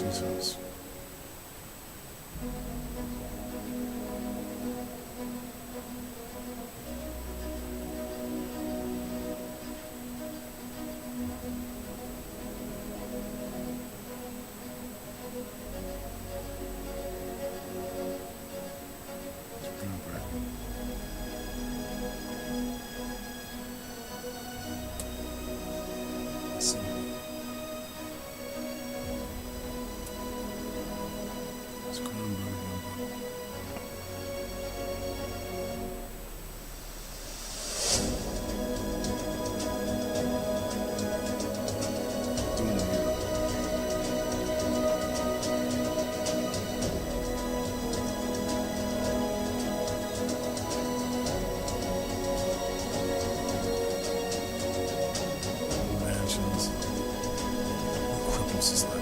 Limitless Hoops. Let's see. It's cornbread. Mansions. Cripples his letter.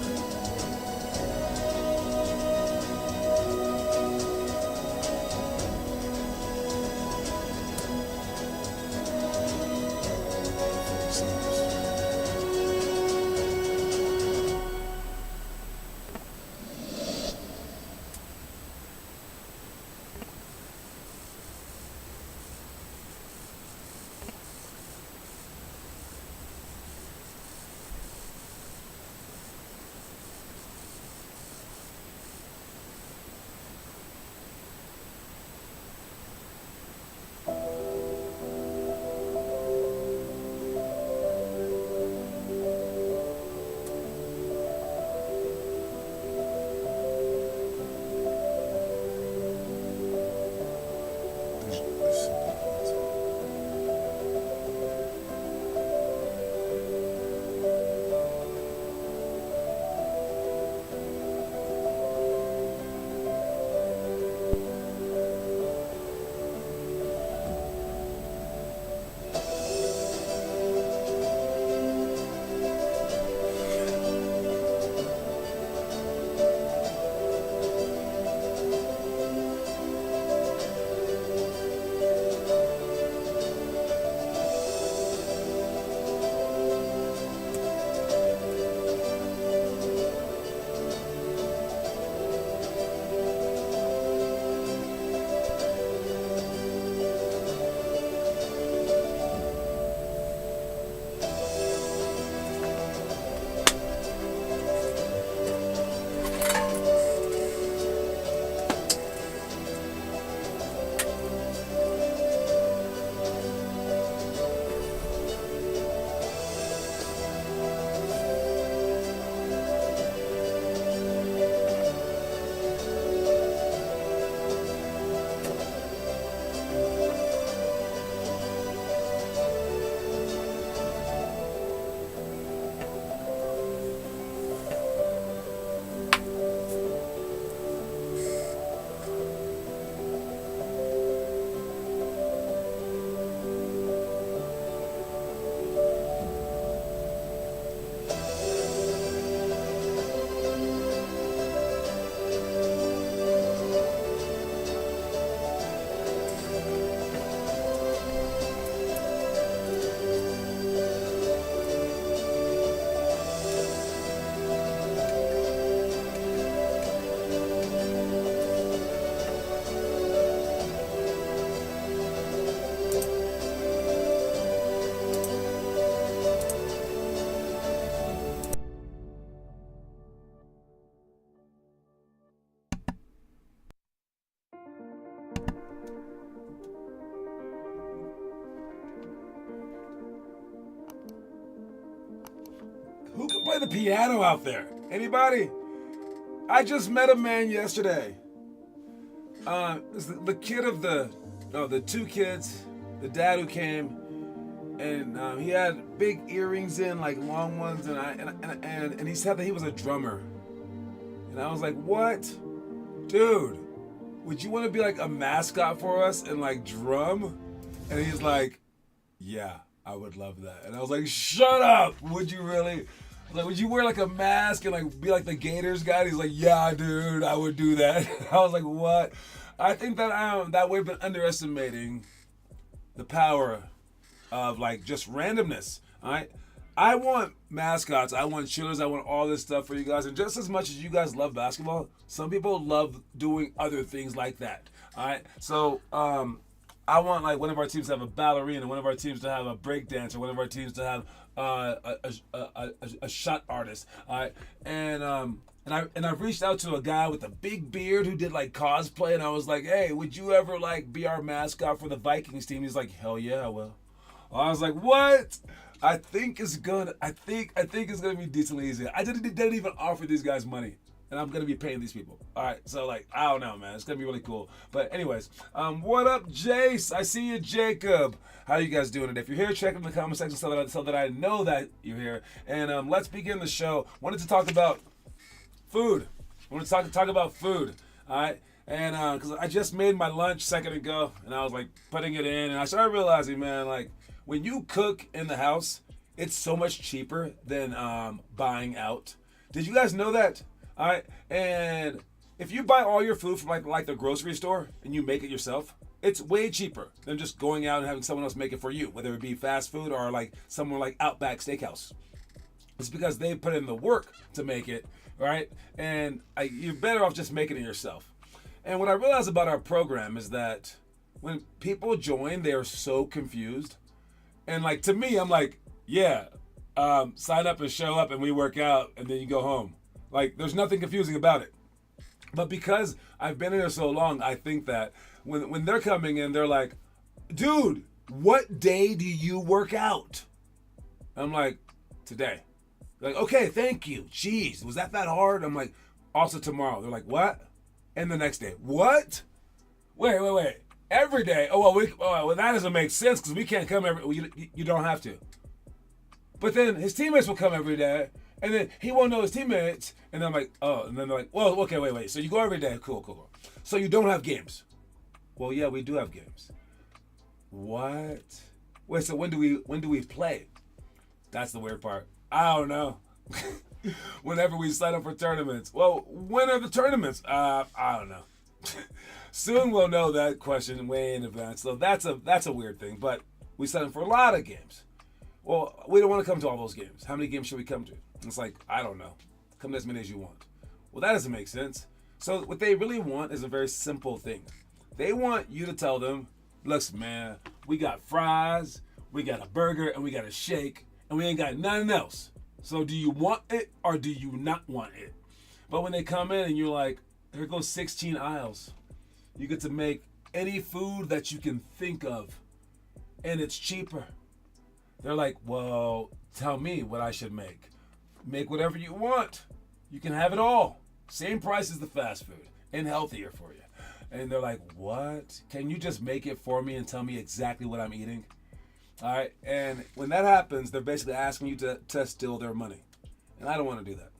Who can play the piano out there? Anybody? I just met a man yesterday. It's the kid of the two kids, the dad who came, and he had big earrings in, like long ones, and he said that he was a drummer. And I was like, what? Dude, would you want to be like a mascot for us and like drum? And he's like, yeah, I would love that. And I was like, shut up! Would you really? Like, would you wear like a mask and like be like the Gators guy? And he's like, yeah, dude, I would do that. I was like, what? I think that we've been underestimating the power of like just randomness. All right, I want mascots. I want cheerleaders. I want all this stuff for you guys. And just as much as you guys love basketball, some people love doing other things like that. All right. So I want like one of our teams to have a ballerina, one of our teams to have a break dancer, one of our teams to have a shot artist. All right. And I've reached out to a guy with a big beard who did like cosplay, and I was like, hey, would you ever like be our mascot for the Vikings team? He's like, hell yeah, I will. I was like, what? I think it's good. I think it's gonna be decently easy. I didn't even offer these guys money, and I'm gonna be paying these people. All right, so like I don't know, man. It's gonna be really cool. But anyways, what up, Jace? I see you, Jacob. How you guys doing today? If you're here, check in the comment section so that I know that you're here. And let's begin the show. Wanted to talk about food. I want to talk about food. All right. And because I just made my lunch a second ago, and I was like putting it in, and I started realizing, man, like when you cook in the house, it's so much cheaper than buying out. Did you guys know that? All right. And if you buy all your food from like the grocery store and you make it yourself, it's way cheaper than just going out and having someone else make it for you, whether it be fast food or like somewhere like Outback Steakhouse. It's because they put in the work to make it, right? And you're better off just making it yourself. And what I realized about our program is that when people join, they are so confused. And like to me, I'm like, yeah, sign up and show up and we work out and then you go home. Like there's nothing confusing about it. But because I've been in there so long, I think that when they're coming in, they're like, dude, what day do you work out? I'm like, today. They're like, okay, thank you. Jeez, was that hard? I'm like, also tomorrow. They're like, what? And the next day, what? Wait. Every day? Oh, well, that doesn't make sense because we can't come every. Well, you don't have to. But then his teammates will come every day, and then he won't know his teammates. And I'm like, oh, and then they're like, well, okay, wait. So you go every day? Cool. So you don't have games? Well, yeah, we do have games. What? Wait, so when do we play? That's the weird part. I don't know. Whenever we sign up for tournaments. Well, when are the tournaments? I don't know. Soon we'll know that question way in advance. So that's a weird thing. But we sign up for a lot of games. Well, we don't want to come to all those games. How many games should we come to? It's like, I don't know. Come to as many as you want. Well, that doesn't make sense. So what they really want is a very simple thing. They want you to tell them, listen, man, we got fries, we got a burger, and we got a shake, and we ain't got nothing else. So do you want it or do you not want it? But when they come in and you're like, here goes 16 aisles. You get to make any food that you can think of, and it's cheaper. They're like, well, tell me what I should make. Make whatever you want. You can have it all. Same price as the fast food and healthier for you. And they're like, what? Can you just make it for me and tell me exactly what I'm eating? All right. And when that happens, they're basically asking you to steal their money. And I don't want to do that.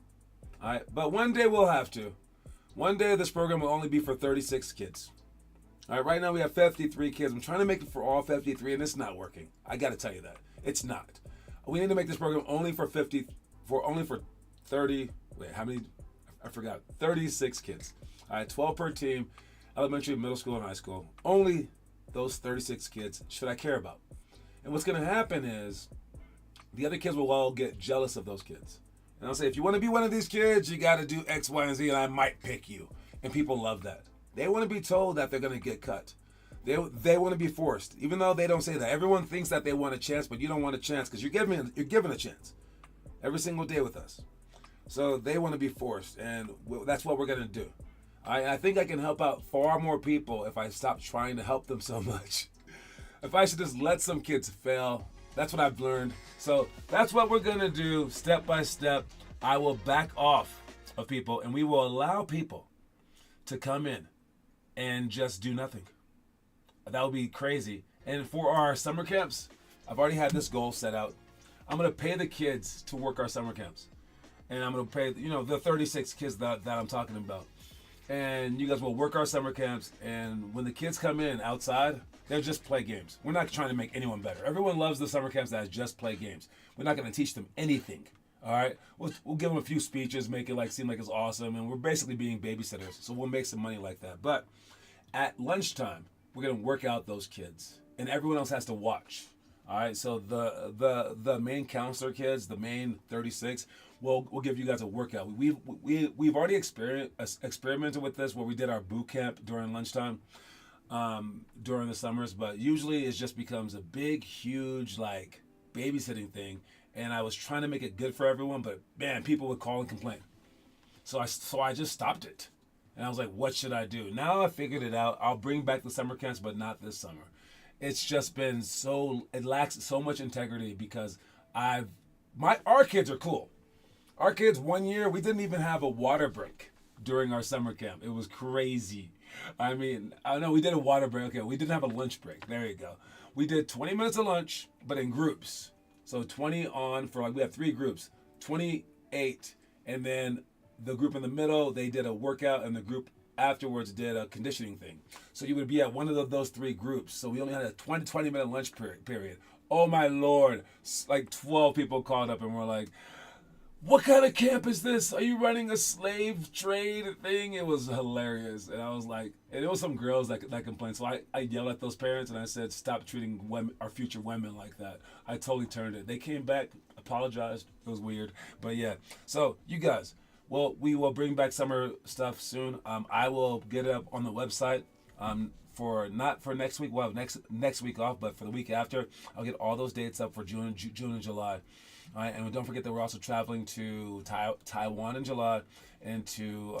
All right. But one day we'll have to. One day this program will only be for 36 kids. All right. Right now we have 53 kids. I'm trying to make it for all 53, and it's not working. I got to tell you that. It's not. We need to make this program only for 30. Wait, how many? I forgot. 36 kids. All right. 12 per team. Elementary, middle school, and high school. Only those 36 kids should I care about. And what's going to happen is the other kids will all get jealous of those kids. And I'll say, if you want to be one of these kids, you got to do X, Y, and Z, and I might pick you. And people love that. They want to be told that they're going to get cut. They want to be forced, even though they don't say that. Everyone thinks that they want a chance, but you don't want a chance because you're given a chance every single day with us. So they want to be forced, and that's what we're going to do. I think I can help out far more people if I stop trying to help them so much. If I should just let some kids fail. That's what I've learned. So that's what we're going to do step by step. I will back off of people, and we will allow people to come in and just do nothing. That would be crazy. And for our summer camps, I've already had this goal set out. I'm going to pay the kids to work our summer camps. And I'm going to pay, the 36 kids that I'm talking about. And you guys will work our summer camps. And when the kids come in outside, they'll just play games. We're not trying to make anyone better. Everyone loves the summer camps that just play games. We're not going to teach them anything. All right? We'll give them a few speeches, make it seem like it's awesome. And we're basically being babysitters. So we'll make some money like that. But at lunchtime, we're going to work out those kids. And everyone else has to watch. All right, so the main counselor kids, the main 36, we'll give you guys a workout. We've already experimented with this where we did our boot camp during lunchtime, during the summers, but usually it just becomes a big, huge like babysitting thing. And I was trying to make it good for everyone, but man, people would call and complain. So I just stopped it. And I was like, what should I do? Now I figured it out. I'll bring back the summer camps, but not this summer. It's just been it lacks so much integrity because our kids are cool. Our kids, one year, we didn't even have a water break during our summer camp. It was crazy. I mean, I know we did a water break. Okay, we didn't have a lunch break. There you go. We did 20 minutes of lunch, but in groups. So 20 on for we have 3 groups, 28, and then the group in the middle, they did a workout, and the group afterwards did a conditioning thing. So you would be at one of those 3 groups. So we only had a 20-minute lunch period. Oh my Lord. Like 12 people called up and were like, what kind of camp is this? Are you running a slave trade thing? It was hilarious. And I was like, and it was some girls that complained. So I yelled at those parents and I said, stop treating our future women like that. I totally turned it. They came back, apologized. It was weird. But yeah. So you guys, well, we will bring back summer stuff soon. I will get it up on the website. Not for next week. We'll have next week off, but for the week after, I'll get all those dates up for June and July. All right, and don't forget that we're also traveling to Taiwan in July and to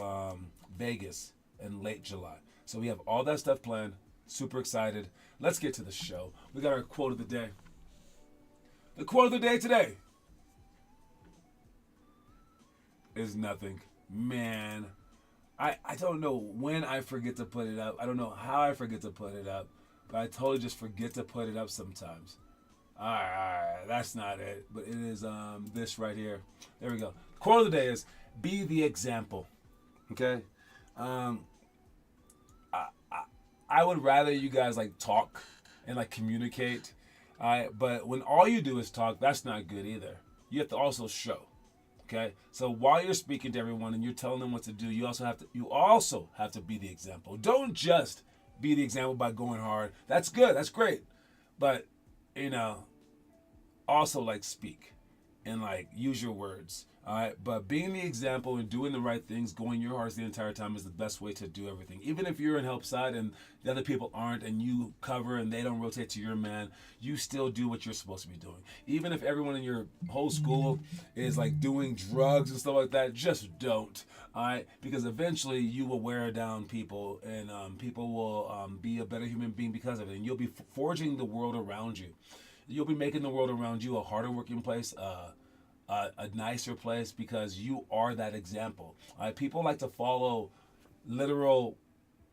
Vegas in late July. So we have all that stuff planned. Super excited. Let's get to the show. We got our quote of the day. The quote of the day today is nothing. Man, I don't know when I forget to put it up. I don't know how I forget to put it up, but I totally just forget to put it up sometimes. All right, that's not it, but it is this right here. There we go. Quote of the day is, be the example. Okay? I would rather you guys like talk and like communicate. All right, but when all you do is talk, that's not good either. You have to also show. Okay? So while you're speaking to everyone and you're telling them what to do, you also have to be the example. Don't just be the example by going hard. That's good. That's great. But also like speak and like use your words. All right, but being the example and doing the right things, going your hardest the entire time is the best way to do everything. Even if you're in help side and the other people aren't, and you cover and they don't rotate to your man, you still do what you're supposed to be doing. Even if everyone in your whole school is like doing drugs and stuff like that, just don't. All right, because eventually you will wear down people, and people will be a better human being because of it, and you'll be forging the world around you. You'll be making the world around you a harder working place, a nicer place, because you are that example. People like to follow literal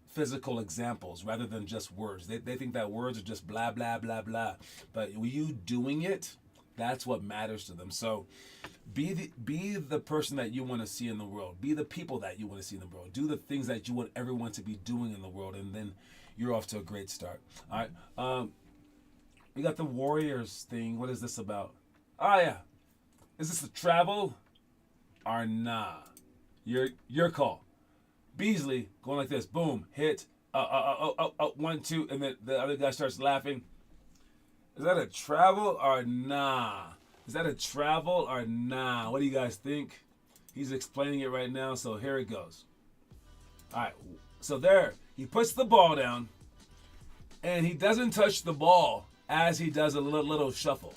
physical examples rather than just words. They think that words are just blah, blah, blah, blah. But you doing it, that's what matters to them. So be the person that you want to see in the world. Be the people that you want to see in the world. Do the things that you want everyone to be doing in the world, and then you're off to a great start. All right. We got the Warriors thing. What is this about? Oh, yeah. Is this a travel or nah? Your call. Beasley going like this. Boom. Hit. 1, 2. And then the other guy starts laughing. Is that a travel or nah? Is that a travel or nah? What do you guys think? He's explaining it right now, so here it goes. All right. So there. He puts the ball down, and he doesn't touch the ball as he does a little shuffle.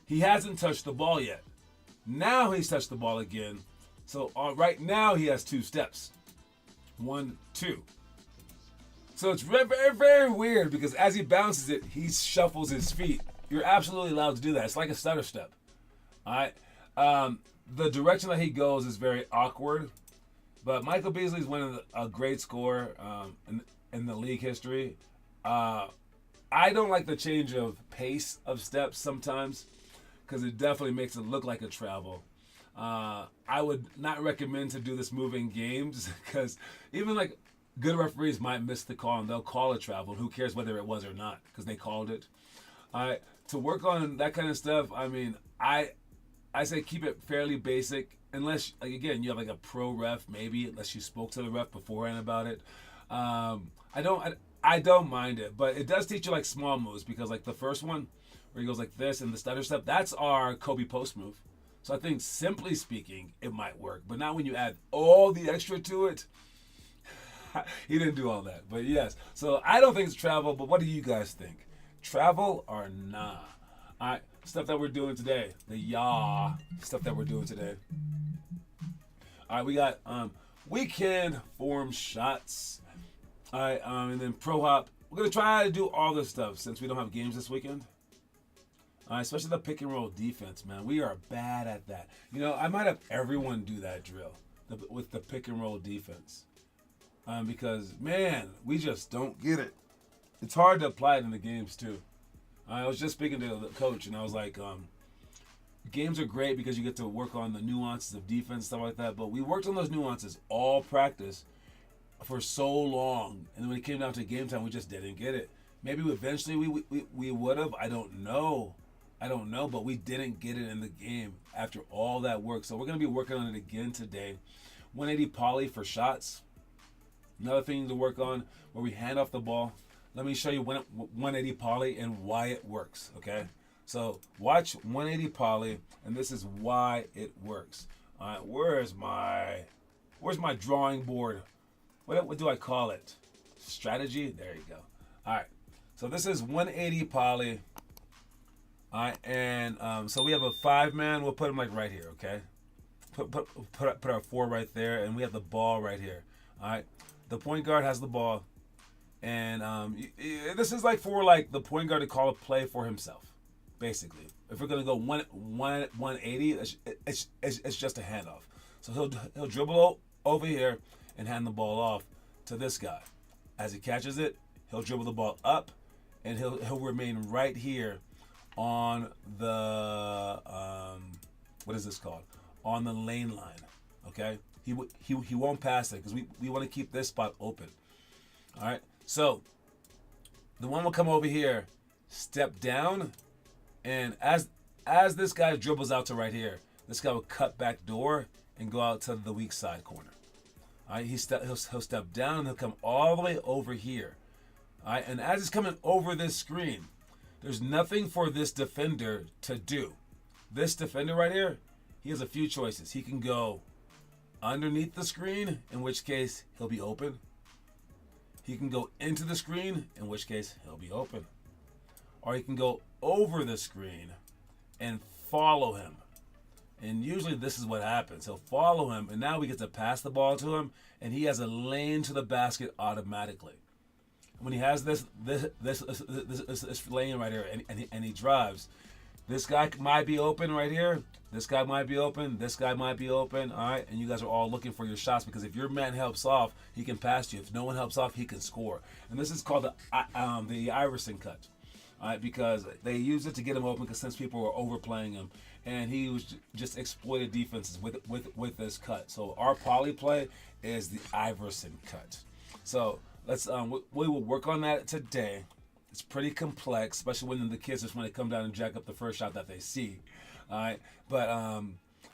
He hasn't touched the ball yet. Now he's touched the ball again. So right now he has 2 steps. 1, 2. So it's very, very, very weird because as he bounces it, he shuffles his feet. You're absolutely allowed to do that. It's like a stutter step. All right. The direction that he goes is very awkward. But Michael Beasley's winning a great score in the league history. I don't like the change of pace of steps sometimes because it definitely makes it look like a travel. I would not recommend to do this move in games because even like good referees might miss the call and they'll call a travel. Who cares whether it was or not because they called it. To work on that kind of stuff, I mean, I say keep it fairly basic unless, like, again, you have like a pro ref maybe, unless you spoke to the ref beforehand about it. I don't mind it, but it does teach you like small moves because like the first one where he goes like this and the stutter step, that's our Kobe post move. So I think simply speaking, it might work. But not when you add all the extra to it. He didn't do all that. But yes. So I don't think it's travel, but what do you guys think? Travel or nah? All right, stuff that we're doing today. The stuff that we're doing today. All right, we got weekend form shots. All right, and then pro hop. We're gonna try to do all this stuff since we don't have games this weekend. Especially the pick and roll defense, man. We are bad at that. You know, I might have everyone do that drill with the pick and roll defense. Because, man, we just don't get it. It's hard to apply it in the games, too. I was just speaking to the coach, and I was like, games are great because you get to work on the nuances of defense, stuff like that. But we worked on those nuances all practice for so long. And then when it came down to game time, we just didn't get it. Maybe eventually we would have. I don't know, but we didn't get it in the game after all that work. So we're going to be working on it again today. 180 poly for shots. Another thing to work on where we hand off the ball. Let me show you 180 poly and why it works, okay? So watch 180 poly, and this is why it works. All right, where's my drawing board? What do I call it? Strategy? There you go. All right, so this is 180 poly. All right, and so we have a 5-man. We'll put him like right here, okay? Put our 4 right there, and we have the ball right here. All right, the point guard has the ball, and this is like for like the point guard to call a play for himself, basically. If we're gonna go 180, it's just a handoff. So he'll dribble over here and hand the ball off to this guy. As he catches it, he'll dribble the ball up, and he'll remain right here on the what is this called? On the lane line, okay? He won't pass it because we want to keep this spot open. All right. So the one will come over here, step down, and as this guy dribbles out to right here, this guy will cut back door and go out to the weak side corner. All right. He'll step down and he'll come all the way over here. All right. And as he's coming over this screen, there's nothing for this defender to do. This defender right here, he has a few choices. He can go underneath the screen, in which case he'll be open. He can go into the screen, in which case he'll be open. Or he can go over the screen and follow him. And usually this is what happens. He'll follow him, and now we get to pass the ball to him, and he has a lane to the basket automatically. When he has this lane right here, and he drives, this guy might be open right here. This guy might be open. This guy might be open. All right, and you guys are all looking for your shots because if your man helps off, he can pass you. If no one helps off, he can score. And this is called the Iverson cut. All right, because they use it to get him open because since people were overplaying him, and he was just exploited defenses with this cut. So our poly play is the Iverson cut. So let's we will work on that today. It's pretty complex, especially when the kids just want to come down and jack up the first shot that they see. All right, but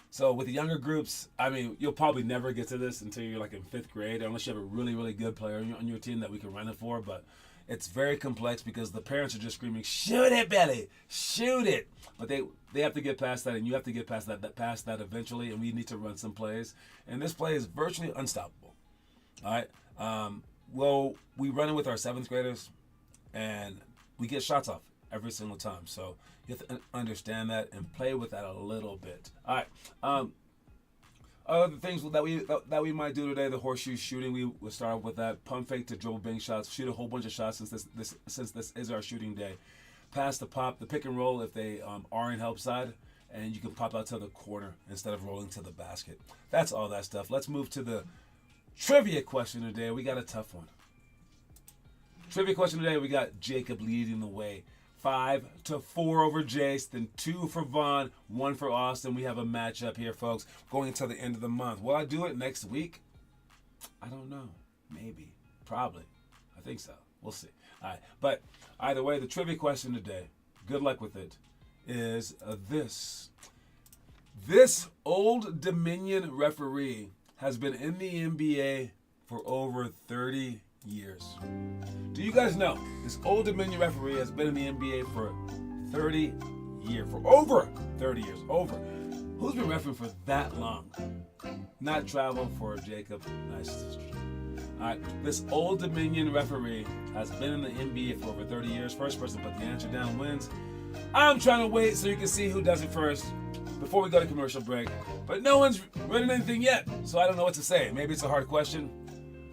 so with the younger groups, I mean, you'll probably never get to this until you're like in 5th grade, unless you have a really, really good player on your team that we can run it for. But it's very complex because the parents are just screaming, "Shoot it, Billy! Shoot it!" But they have to get past that, and you have to get past that eventually. And we need to run some plays, and this play is virtually unstoppable. All right. Well, we run it with our 7th graders, and we get shots off every single time. So you have to understand that and play with that a little bit. All right. Other things that we might do today: the horseshoe shooting. We will start with that. Pump fake to dribble bang shots. Shoot a whole bunch of shots since this is our shooting day. Pass the pop, the pick and roll if they are in help side, and you can pop out to the corner instead of rolling to the basket. That's all that stuff. Let's move to the trivia question today. We got a tough one. Trivia question today. We got Jacob leading the way. 5-4 over Jace, then 2 for Vaughn, 1 for Austin. We have a matchup here, folks, going until the end of the month. Will I do it next week? I don't know. Maybe. Probably. I think so. We'll see. All right. But either way, the trivia question today, good luck with it, is this. This Old Dominion referee has been in the NBA for over 30 years. Do you guys know this Old Dominion referee has been in the NBA for 30 years, for over 30 years, over. Who's been refereeing for that long? Not travel for Jacob. Nice. All right, this Old Dominion referee has been in the NBA for over 30 years. First person to put the answer down wins. I'm trying to wait so you can see who does it first before we go to commercial break. But no one's written anything yet, so I don't know what to say. Maybe it's a hard question.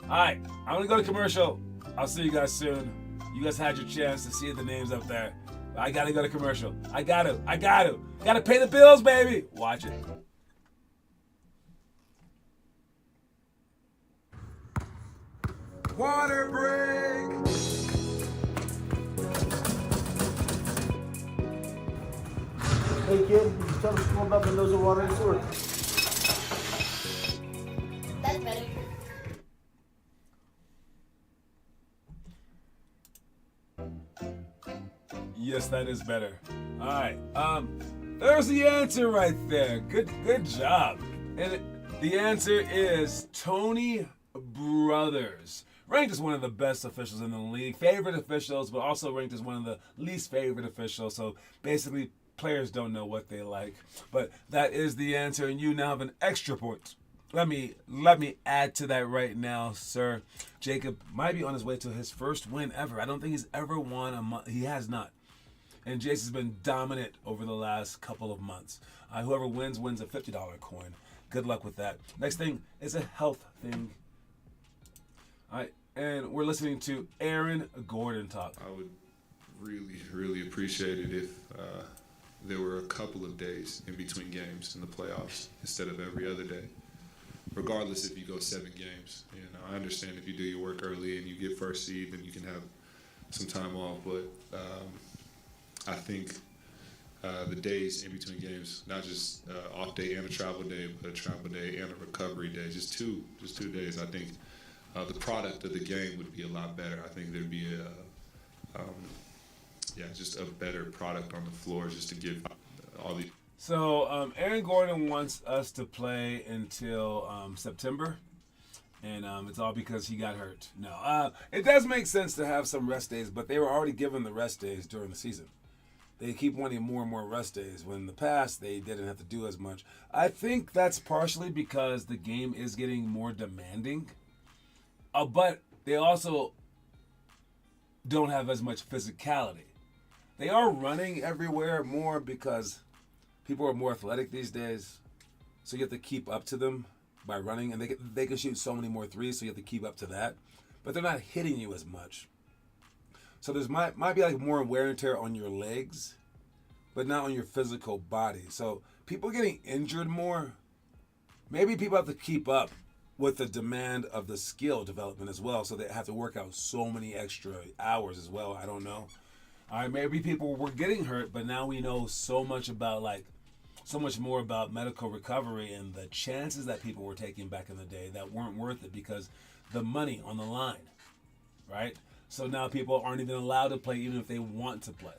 All right, I'm going to go to commercial. I'll see you guys soon. You guys had your chance to see the names up there. I got to go to commercial. I got to. Got to pay the bills, baby. Watch it. Water break. Hey kid, you tell me come up and those are water and sewer. That's better. Yes, that is better. All right. There's the answer right there. Good job. And the answer is Tony Brothers. Ranked as one of the best officials in the league, favorite officials, but also ranked as one of the least favorite officials. So basically, players don't know what they like. But that is the answer, and you now have an extra point. Let me add to that right now, sir. Jacob might be on his way to his first win ever. I don't think he's ever won a month. He has not. And Jason's been dominant over the last couple of months. Whoever wins a $50 coin. Good luck with that. Next thing is a health thing. All right, and we're listening to Aaron Gordon talk. I would really appreciate it if there were a couple of days in between games in the playoffs instead of every other day. Regardless if you go 7 games. You know, I understand if you do your work early and you get first seed, then you can have some time off. But I think the days in between games, not just off day and a travel day, but a travel day and a recovery day, just two days. I think the product of the game would be a lot better. I think there'd be just a better product on the floor just to give all the. So Aaron Gordon wants us to play until September, and it's all because he got hurt. No, it does make sense to have some rest days, but they were already given the rest days during the season. They keep wanting more and more rest days, when in the past they didn't have to do as much. I think that's partially because the game is getting more demanding, but they also don't have as much physicality. They are running everywhere more because people are more athletic these days, so you have to keep up to them by running, and they can shoot so many more threes, so you have to keep up to that. But they're not hitting you as much. So there's might be like more wear and tear on your legs, but not on your physical body. So people getting injured more. Maybe people have to keep up with the demand of the skill development as well, so they have to work out so many extra hours as well. I don't know. All right, maybe people were getting hurt, but now we know so much more about medical recovery and the chances that people were taking back in the day that weren't worth it because the money on the line, right? So now people aren't even allowed to play even if they want to play.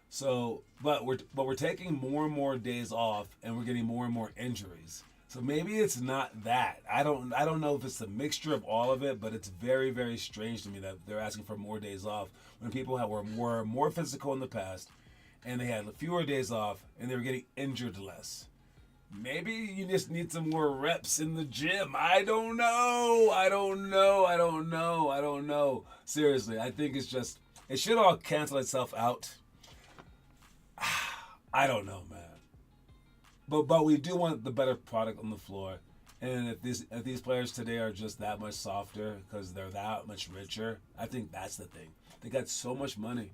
So, but we're taking more and more days off, and we're getting more and more injuries. So maybe it's not that. I don't know if it's a mixture of all of it, but it's very, very strange to me that they're asking for more days off when people were more physical in the past, and they had fewer days off, and they were getting injured less. Maybe you just need some more reps in the gym. I don't know. Seriously, I think it should all cancel itself out. I don't know, man. But we do want the better product on the floor. And if these players today are just that much softer because they're that much richer, I think that's the thing. They got so much money,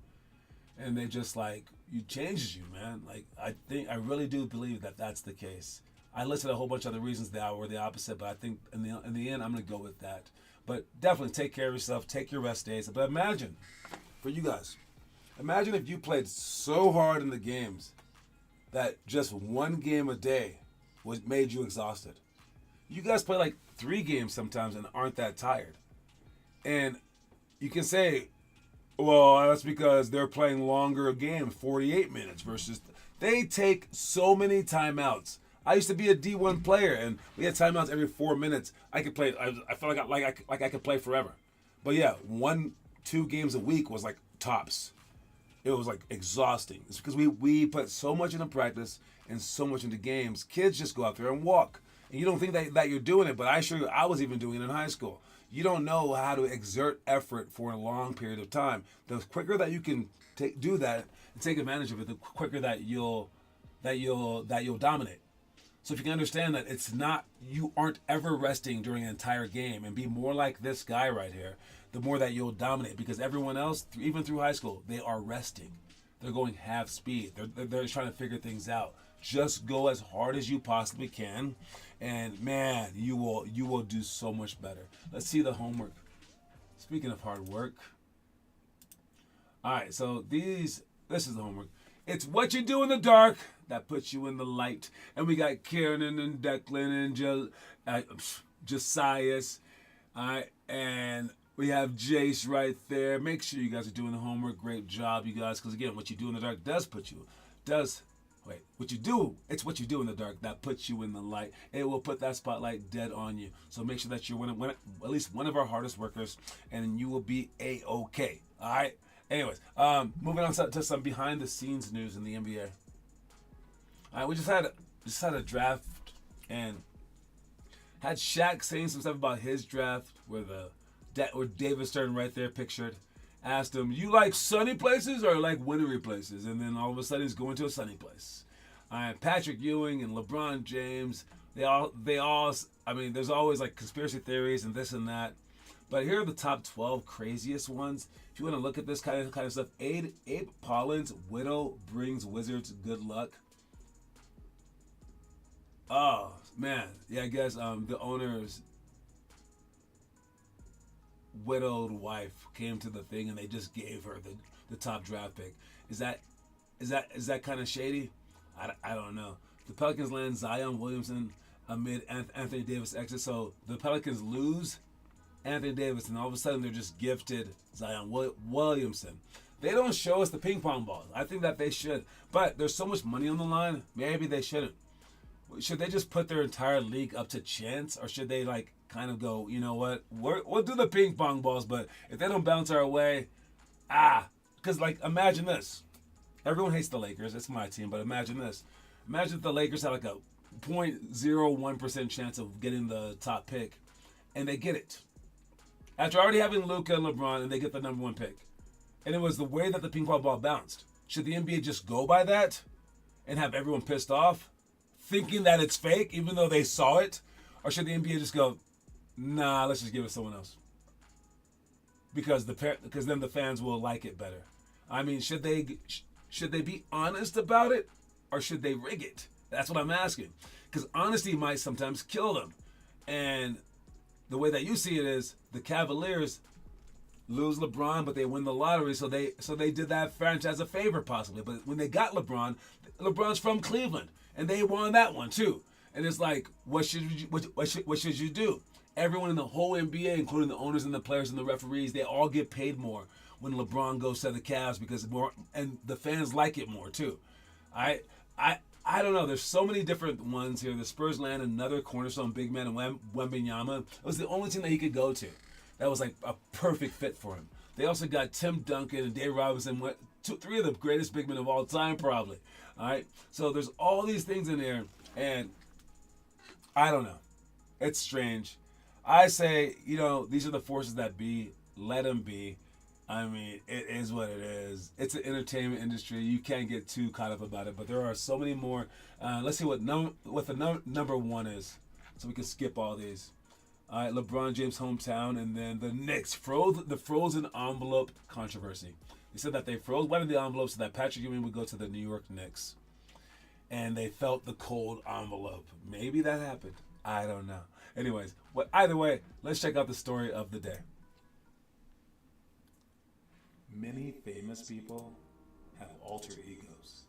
and they just it changes you, man. I really do believe that that's the case. I listed a whole bunch of other reasons that were the opposite, but I think in the end I'm gonna go with that. But definitely take care of yourself, take your rest days. But imagine, for you guys, imagine if you played so hard in the games that just one game a day made you exhausted. You guys play 3 games sometimes and aren't that tired. And you can say, well, that's because they're playing longer games, 48 minutes versus they take so many timeouts. I used to be a D1 player, and we had timeouts every 4 minutes. I could play. I felt like I could play forever. But yeah, 1-2 games a week was like tops. It was like exhausting. It's because we put so much into practice and so much into games. Kids just go out there and walk. And you don't think that you're doing it, but I assure you, I was even doing it in high school. You don't know how to exert effort for a long period of time. The quicker that you can do that and take advantage of it, the quicker that you'll dominate. So if you can understand that it's not, you aren't ever resting during an entire game, and be more like this guy right here, the more that you'll dominate, because everyone else, even through high school, they are resting. They're going half speed. They're trying to figure things out. Just go as hard as you possibly can, and man, you will do so much better. Let's see the homework. Speaking of hard work. All right, so this is the homework. It's what you do in the dark that puts you in the light. And we got Karen and Declan and Josias. All right, and we have Jace right there. Make sure you guys are doing the homework. Great job, you guys. Because again, what you do in the dark it's what you do in the dark that puts you in the light. It will put that spotlight dead on you. So make sure that you're at least one of our hardest workers, and you will be A-OK. All right? Anyways, moving on to some behind-the-scenes news in the NBA. All right, we just had a draft, and had Shaq saying some stuff about his draft, with David Stern right there pictured. Asked him, "You like sunny places or like wintry places?" And then all of a sudden he's going to a sunny place. All right, Patrick Ewing and LeBron James, they all. I mean, there's always like conspiracy theories and this and that, but here are the top 12 craziest ones. If you want to look at this kind of stuff, Abe Pollin's widow brings Wizards good luck. Oh man, yeah, I guess the owner's widowed wife came to the thing and they just gave her the top draft pick. Is that kind of shady? I don't know. The Pelicans land Zion Williamson amid Anthony Davis exit. So the Pelicans lose Anthony Davis, and all of a sudden they're just gifted Zion Williamson. They don't show us the ping pong balls. I think that they should, but there's so much money on the line. Maybe they shouldn't. Should they just put their entire league up to chance, or should they like kind of go, you know what, we'll do the ping pong balls, but if they don't bounce our way, because like imagine this. Everyone hates the Lakers. It's my team, but imagine this. Imagine if the Lakers had like a 0.01% chance of getting the top pick, and they get it. After already having Luka and LeBron, and they get the number 1 pick. And it was the way that the ping pong ball bounced. Should the NBA just go by that and have everyone pissed off, thinking that it's fake, even though they saw it? Or should the NBA just go, nah, let's just give it to someone else? Because then the fans will like it better. I mean, should they be honest about it, or should they rig it? That's what I'm asking. Because honesty might sometimes kill them. And the way that you see it is the Cavaliers lose LeBron, but they win the lottery, so they did that franchise a favor possibly. But when they got LeBron's from Cleveland, and they won that one too. And it's like, what should you do? Everyone in the whole NBA, including the owners and the players and the referees, they all get paid more when LeBron goes to the Cavs, because more, and the fans like it more too. I don't know. There's so many different ones here. The Spurs land another cornerstone big man in Wembanyama. It was the only team that he could go to. That was like a perfect fit for him. They also got Tim Duncan and Dave Robinson, 3 of the greatest big men of all time, probably. All right. So there's all these things in there, and I don't know. It's strange. I say, these are the forces that be. Let them be. I mean, it is what it is. It's an entertainment industry. You can't get too caught up about it. But there are so many more. Let's see what the number 1 is, so we can skip all these. All right, LeBron James' hometown, and then the Knicks the frozen envelope controversy. They said that they froze one of the envelopes so that Patrick Ewing would go to the New York Knicks, and they felt the cold envelope. Maybe that happened. I don't know. Anyways, either way, let's check out the story of the day. Many famous people have alter egos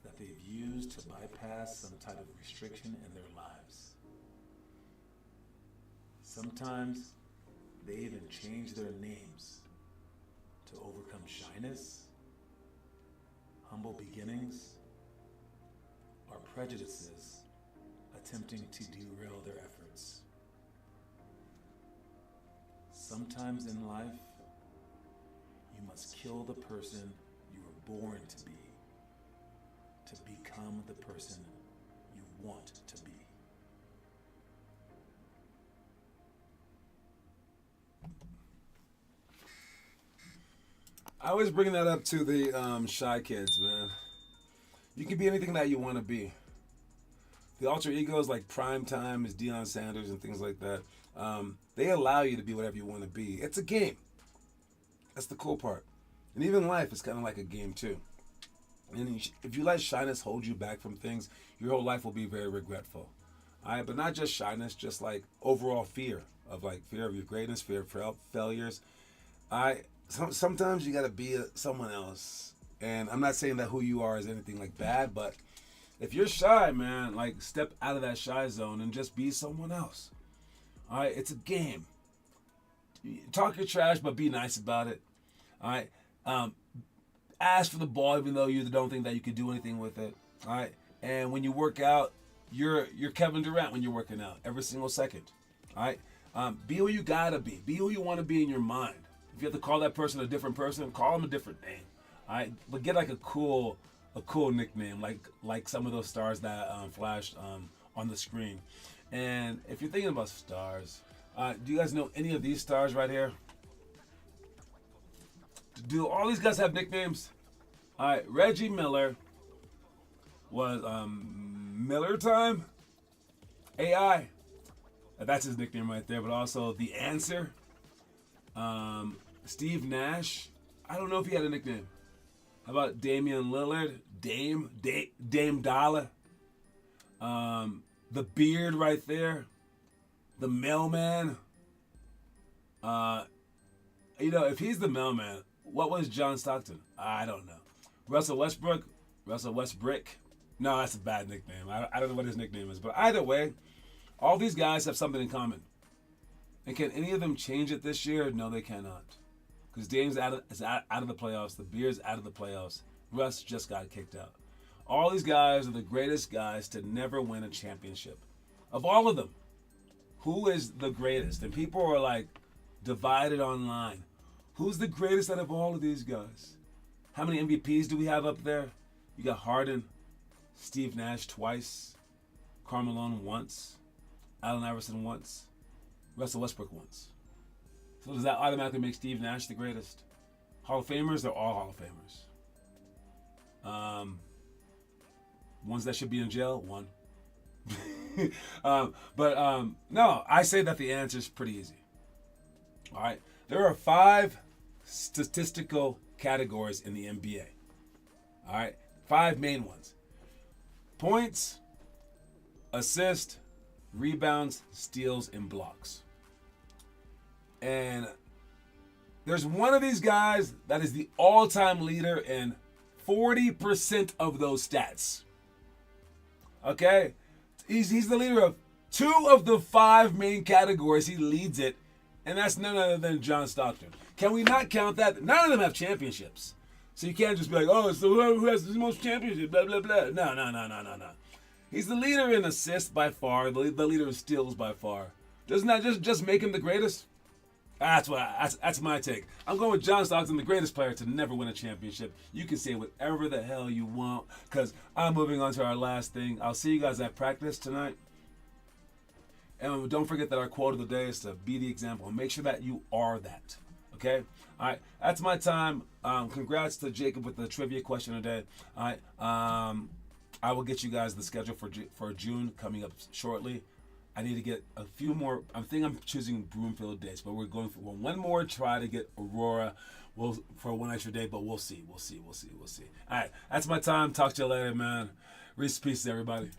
that they've used to bypass some type of restriction in their lives. Sometimes they even change their names to overcome shyness, humble beginnings, or prejudices attempting to derail their efforts. sometimes in life, you must kill the person you were born to become the person you want to be. I always bring that up to the shy kids, man. You can be anything that you want to be. The alter egos like Prime Time is Deion Sanders and things like that. They allow you to be whatever you want to be. It's a game. That's the cool part. And even life is kind of like a game too. And if you let shyness hold you back from things, your whole life will be very regretful. All right, but not just shyness, just like overall fear of your greatness, fear of failures. Sometimes you got to be someone else. And I'm not saying that who you are is anything like bad, but if you're shy, man, like step out of that shy zone and just be someone else. All right, it's a game. Talk your trash, but be nice about it. All right, ask for the ball even though you don't think that you can do anything with it. All right, and when you work out, you're Kevin Durant when you're working out every single second. All right, be who you gotta be. Be who you want to be in your mind. If you have to call that person a different person, call them a different name. All right, but get like a cool nickname, like some of those stars that flashed on the screen. And if you're thinking about stars, do you guys know any of these stars right here? Do all these guys have nicknames? All right, Reggie Miller was Miller Time AI. That's his nickname right there. But also The Answer. Steve Nash. I don't know if he had a nickname. How about Damian Lillard? Dame Dollar. The Beard right there. The Mailman. If he's the Mailman, what was John Stockton? I don't know. Russell Westbrook? Russell Westbrick? No, that's a bad nickname. I don't know what his nickname is. But either way, all these guys have something in common. And can any of them change it this year? No, they cannot. Because Dame's out of the playoffs. The Beard's out of the playoffs. Russ just got kicked out. All these guys are the greatest guys to never win a championship. Of all of them, who is the greatest? And people are like divided online. Who's the greatest out of all of these guys? How many MVPs do we have up there? You got Harden, Steve Nash twice, Karl Malone once, Allen Iverson once, Russell Westbrook once. So does that automatically make Steve Nash the greatest? Hall of Famers? They're all Hall of Famers. Ones that should be in jail? One. No, I say that the answer is pretty easy. All right. There are 5 statistical categories in the NBA. All right. 5 main ones: points, assist, rebounds, steals, and blocks. And there's one of these guys that is the all-time leader in 40% of those stats. Okay? He's the leader of 2 of the 5 main categories. He leads it. And that's none other than John Stockton. Can we not count that? None of them have championships. So you can't just be like, oh, it's the who has the most championships, blah, blah, blah. No. He's the leader in assists by far, the leader in steals by far. Doesn't that just make him the greatest? That's my take. I'm going with John Stockton, the greatest player to never win a championship. You can say whatever the hell you want, because I'm moving on to our last thing. I'll see you guys at practice tonight. And don't forget that our quote of the day is to be the example. Make sure that you are that. Okay? All right. That's my time. Congrats to Jacob with the trivia question today. All right. I will get you guys the schedule for June coming up shortly. I need to get a few more. I think I'm choosing Broomfield dates, but we're going for one more try to get Aurora for one extra day, but we'll see. We'll see. All right. That's my time. Talk to you later, man. Reese, peace, everybody.